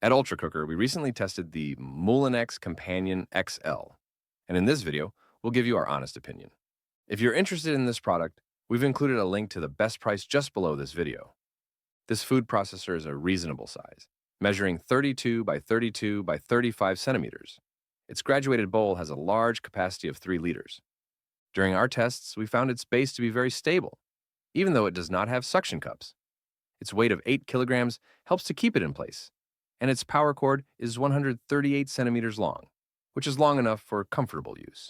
At Ultra Cooker, we recently tested the Moulinex Companion XL, and in this video, we'll give you our honest opinion. If you're interested in this product, we've included a link to the best price just below this video. This food processor is a reasonable size, measuring 32 by 32 by 35 centimeters. Its graduated bowl has a large capacity of 3 liters. During our tests, we found its base to be very stable, even though it does not have suction cups. Its weight of 8 kilograms helps to keep it in place, and its power cord is 138 centimeters long, which is long enough for comfortable use.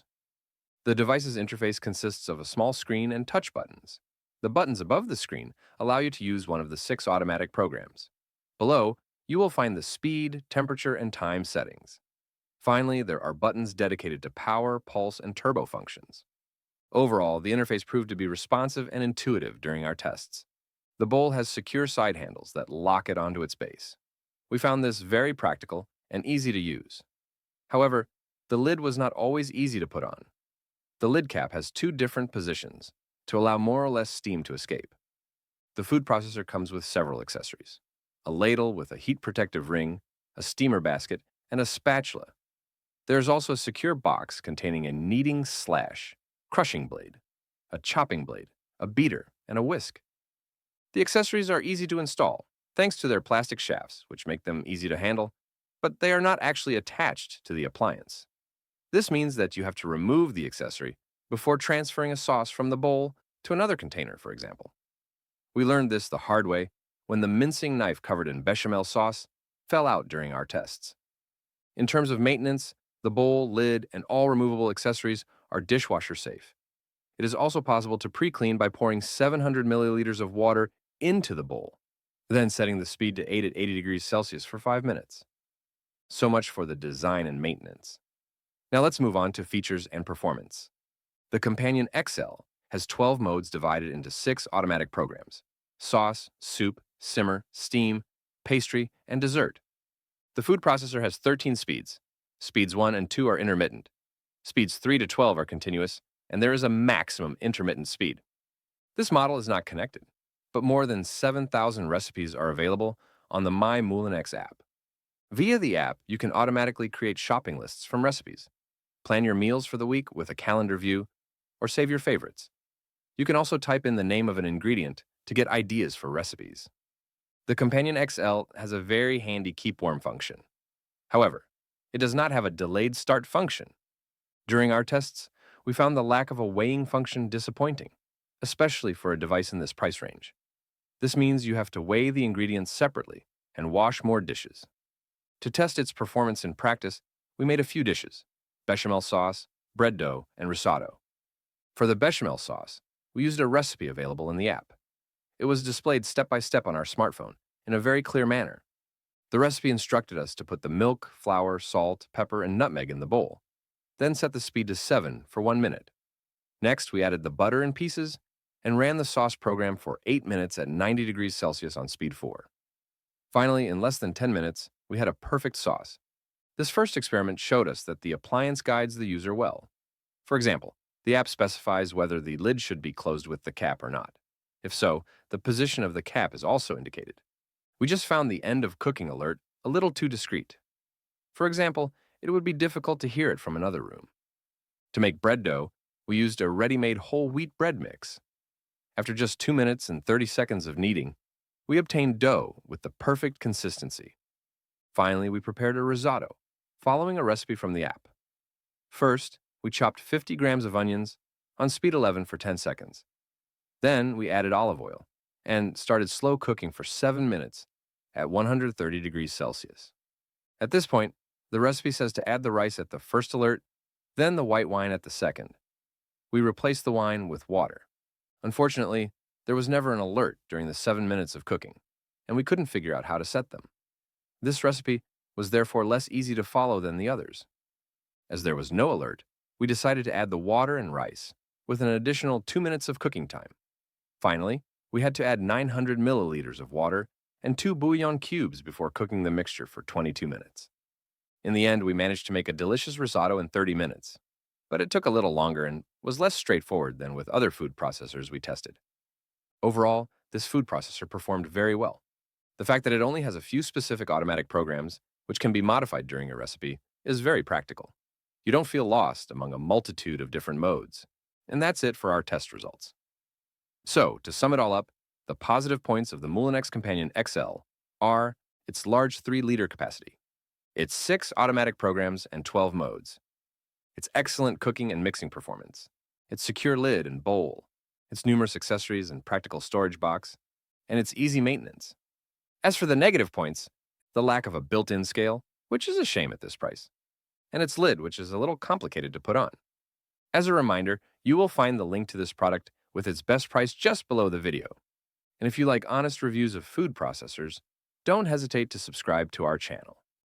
The device's interface consists of a small screen and touch buttons. The buttons above the screen allow you to use one of the 6 automatic programs. Below, you will find the speed, temperature, and time settings. Finally, there are buttons dedicated to power, pulse, and turbo functions. Overall, the interface proved to be responsive and intuitive during our tests. The bowl has secure side handles that lock it onto its base. We found this very practical and easy to use. However, the lid was not always easy to put on. The lid cap has 2 different positions to allow more or less steam to escape. The food processor comes with several accessories: a ladle with a heat protective ring, a steamer basket, and a spatula. There is also a secure box containing a kneading slash, crushing blade, a chopping blade, a beater, and a whisk. The accessories are easy to install, thanks to their plastic shafts, which make them easy to handle, but they are not actually attached to the appliance. This means that you have to remove the accessory before transferring a sauce from the bowl to another container, for example. We learned this the hard way when the mincing knife covered in bechamel sauce fell out during our tests. In terms of maintenance, the bowl, lid, and all removable accessories are dishwasher safe. It is also possible to pre-clean by pouring 700 milliliters of water into the bowl, then setting the speed to 8 at 80 degrees Celsius for 5 minutes. So much for the design and maintenance. Now let's move on to features and performance. The Companion XL has 12 modes divided into 6 automatic programs: sauce, soup, simmer, steam, pastry, and dessert. The food processor has 13 speeds. Speeds 1 and 2 are intermittent. Speeds 3 to 12 are continuous, and there is a maximum intermittent speed. This model is not connected, but more than 7,000 recipes are available on the My Moulinex app. Via the app, you can automatically create shopping lists from recipes, plan your meals for the week with a calendar view, or save your favorites. You can also type in the name of an ingredient to get ideas for recipes. The Companion XL has a very handy keep warm function. However, it does not have a delayed start function. During our tests, we found the lack of a weighing function disappointing, especially for a device in this price range. This means you have to weigh the ingredients separately and wash more dishes. To test its performance in practice, we made a few dishes: bechamel sauce, bread dough, and risotto. For the bechamel sauce, we used a recipe available in the app. It was displayed step by step on our smartphone in a very clear manner. The recipe instructed us to put the milk, flour, salt, pepper, and nutmeg in the bowl, then set the speed to 7 for 1 minute. Next, we added the butter in pieces and ran the sauce program for 8 minutes at 90 degrees Celsius on speed 4. Finally, in less than 10 minutes, we had a perfect sauce. This first experiment showed us that the appliance guides the user well. For example, the app specifies whether the lid should be closed with the cap or not. If so, the position of the cap is also indicated. We just found the end of cooking alert a little too discreet. For example, it would be difficult to hear it from another room. To make bread dough, we used a ready-made whole wheat bread mix. After just 2 minutes and 30 seconds of kneading, we obtained dough with the perfect consistency. Finally, we prepared a risotto, following a recipe from the app. First, we chopped 50 grams of onions on speed 11 for 10 seconds. Then we added olive oil and started slow cooking for 7 minutes at 130 degrees Celsius. At this point, the recipe says to add the rice at the first alert, then the white wine at the second. We replaced the wine with water. Unfortunately, there was never an alert during the 7 minutes of cooking, and we couldn't figure out how to set them. This recipe was therefore less easy to follow than the others. As there was no alert, we decided to add the water and rice, with an additional 2 minutes of cooking time. Finally, we had to add 900 milliliters of water and 2 bouillon cubes before cooking the mixture for 22 minutes. In the end, we managed to make a delicious risotto in 30 minutes, but it took a little longer and was less straightforward than with other food processors we tested. Overall, this food processor performed very well. The fact that it only has a few specific automatic programs, which can be modified during your recipe, is very practical. You don't feel lost among a multitude of different modes. And that's it for our test results. So, to sum it all up, the positive points of the Moulinex Companion XL are its large 3-liter capacity, its 6 automatic programs and 12 modes, its excellent cooking and mixing performance, its secure lid and bowl, its numerous accessories and practical storage box, and its easy maintenance. As for the negative points, the lack of a built-in scale, which is a shame at this price, and its lid, which is a little complicated to put on. As a reminder, you will find the link to this product with its best price just below the video. And if you like honest reviews of food processors, don't hesitate to subscribe to our channel.